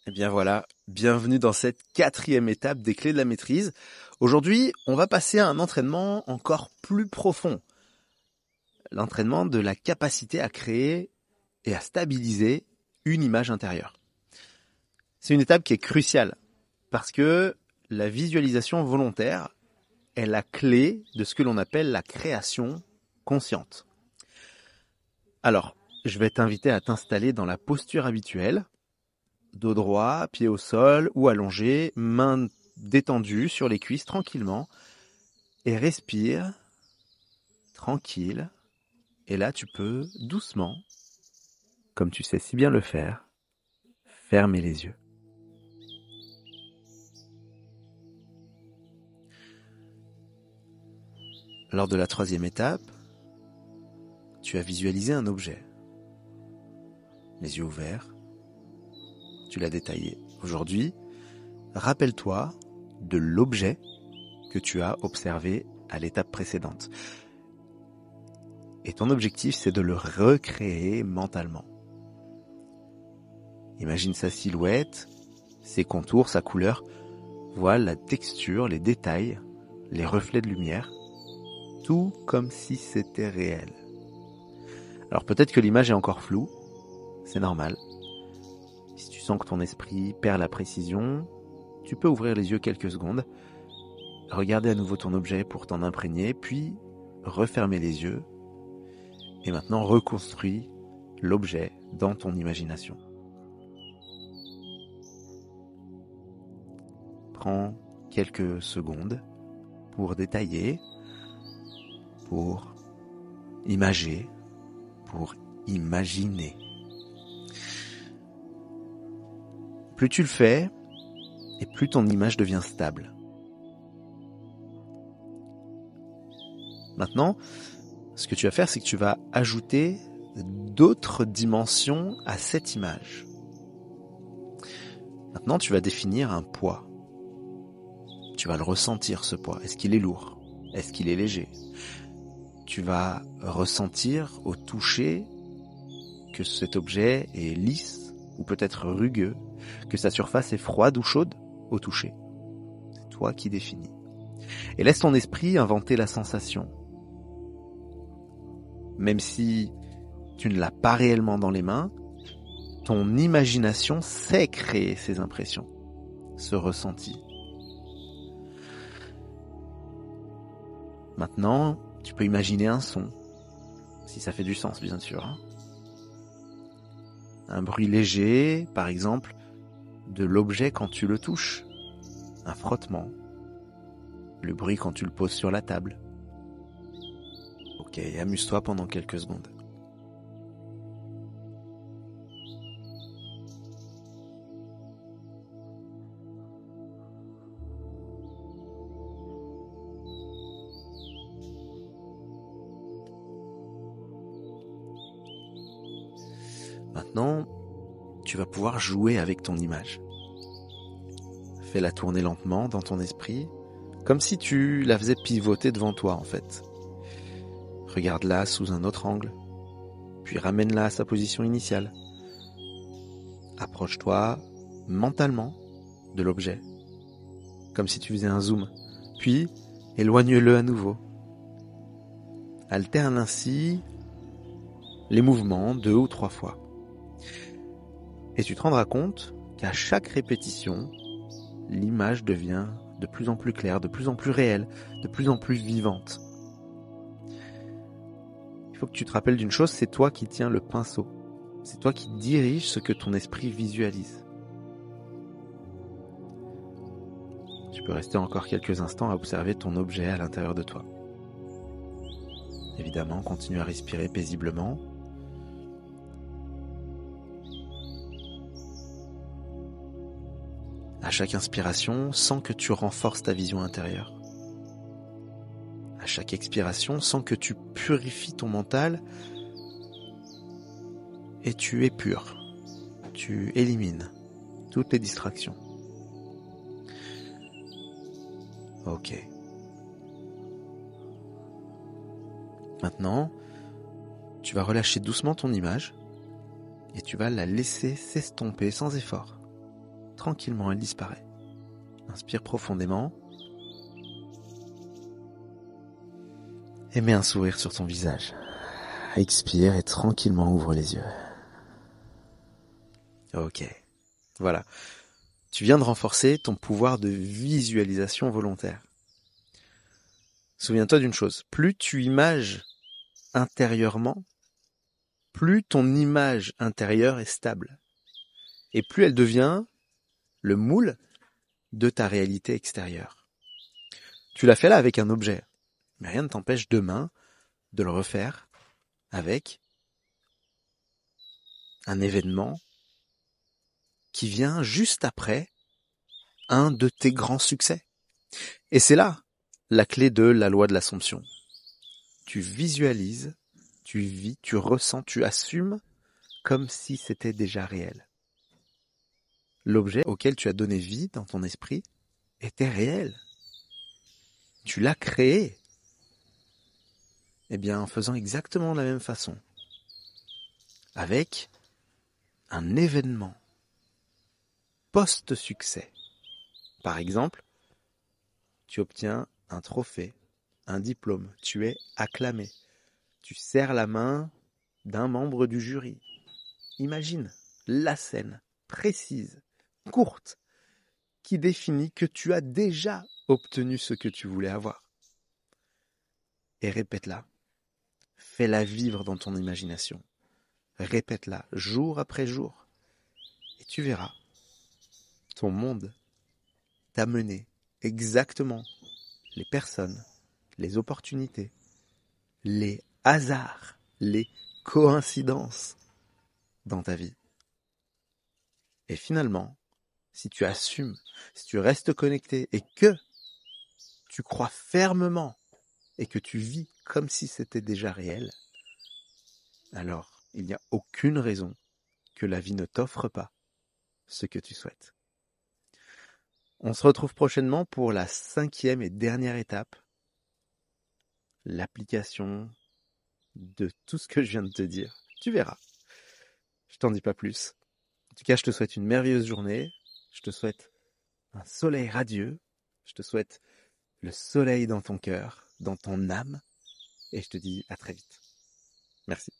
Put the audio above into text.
Eh bien voilà, bienvenue dans cette 4e étape des clés de la maîtrise. Aujourd'hui, on va passer à un entraînement encore plus profond. L'entraînement de la capacité à créer et à stabiliser une image intérieure. C'est une étape qui est cruciale parce que la visualisation volontaire est la clé de ce que l'on appelle la création consciente. Alors, je vais t'inviter à t'installer dans la posture habituelle. Dos droit, pied au sol ou allongé, mains détendues sur les cuisses tranquillement et respire tranquille. Et là, tu peux doucement, comme tu sais si bien le faire, fermer les yeux. Lors de la 3e étape, tu as visualisé un objet. Les yeux ouverts, tu l'as détaillé. Aujourd'hui, rappelle-toi de l'objet que tu as observé à l'étape précédente. Et ton objectif, c'est de le recréer mentalement. Imagine sa silhouette, ses contours, sa couleur. Vois la texture, les détails, les reflets de lumière. Tout comme si c'était réel. Alors peut-être que l'image est encore floue, c'est normal. Si tu sens que ton esprit perd la précision, tu peux ouvrir les yeux quelques secondes, regarder à nouveau ton objet pour t'en imprégner, puis refermer les yeux et maintenant reconstruis l'objet dans ton imagination. Prends quelques secondes pour détailler, pour imager, pour imaginer. Plus tu le fais, et plus ton image devient stable. Maintenant, ce que tu vas faire, c'est que tu vas ajouter d'autres dimensions à cette image. Maintenant, tu vas définir un poids. Tu vas le ressentir, ce poids. Est-ce qu'il est lourd? Est-ce qu'il est léger? Tu vas ressentir au toucher que cet objet est lisse ou peut-être rugueux, que sa surface est froide ou chaude au toucher. C'est toi qui définis. Et laisse ton esprit inventer la sensation. Même si tu ne l'as pas réellement dans les mains, ton imagination sait créer ces impressions, ce ressenti. Maintenant, tu peux imaginer un son, si ça fait du sens bien sûr. Un bruit léger, par exemple, de l'objet quand tu le touches. Un frottement. Le bruit quand tu le poses sur la table. Ok, amuse-toi pendant quelques secondes. Maintenant, tu vas pouvoir jouer avec ton image. Fais-la tourner lentement dans ton esprit, comme si tu la faisais pivoter devant toi en fait. Regarde-la sous un autre angle, puis ramène-la à sa position initiale. Approche-toi mentalement de l'objet, comme si tu faisais un zoom, puis éloigne-le à nouveau. Alterne ainsi les mouvements 2 ou 3 fois. Et tu te rendras compte qu'à chaque répétition, l'image devient de plus en plus claire, de plus en plus réelle, de plus en plus vivante. Il faut que tu te rappelles d'une chose, c'est toi qui tiens le pinceau. C'est toi qui diriges ce que ton esprit visualise. Tu peux rester encore quelques instants à observer ton objet à l'intérieur de toi. Évidemment, continue à respirer paisiblement. À chaque inspiration, sens que tu renforces ta vision intérieure. À chaque expiration, sens que tu purifies ton mental et tu épures. Tu élimines toutes les distractions. Ok. Maintenant, tu vas relâcher doucement ton image et tu vas la laisser s'estomper sans effort. tranquillement elle disparaît. Inspire profondément. Et mets un sourire sur ton visage. Expire et tranquillement ouvre les yeux. Ok, voilà. Tu viens de renforcer ton pouvoir de visualisation volontaire. Souviens-toi d'une chose, plus tu images intérieurement, plus ton image intérieure est stable. Et plus elle devient le moule de ta réalité extérieure. Tu l'as fait là avec un objet, mais rien ne t'empêche demain de le refaire avec un événement qui vient juste après un de tes grands succès. Et c'est là la clé de la loi de l'Assomption. Tu visualises, tu vis, tu ressens, tu assumes comme si c'était déjà réel. L'objet auquel tu as donné vie dans ton esprit était réel. Tu l'as créé. Eh bien, en faisant exactement de la même façon. Avec un événement post-succès. Par exemple, tu obtiens un trophée, un diplôme, tu es acclamé. Tu serres la main d'un membre du jury. Imagine la scène précise, courte, qui définit que tu as déjà obtenu ce que tu voulais avoir. Et répète-la. Fais-la vivre dans ton imagination. Répète-la jour après jour. Et tu verras, ton monde t'amener exactement les personnes, les opportunités, les hasards, les coïncidences dans ta vie. Et finalement, si tu assumes, si tu restes connecté et que tu crois fermement et que tu vis comme si c'était déjà réel, alors il n'y a aucune raison que la vie ne t'offre pas ce que tu souhaites. On se retrouve prochainement pour la 5e et dernière étape, l'application de tout ce que je viens de te dire. Tu verras. Je t'en dis pas plus. En tout cas, je te souhaite une merveilleuse journée. Je te souhaite un soleil radieux. Je te souhaite le soleil dans ton cœur, dans ton âme. Et je te dis à très vite. Merci.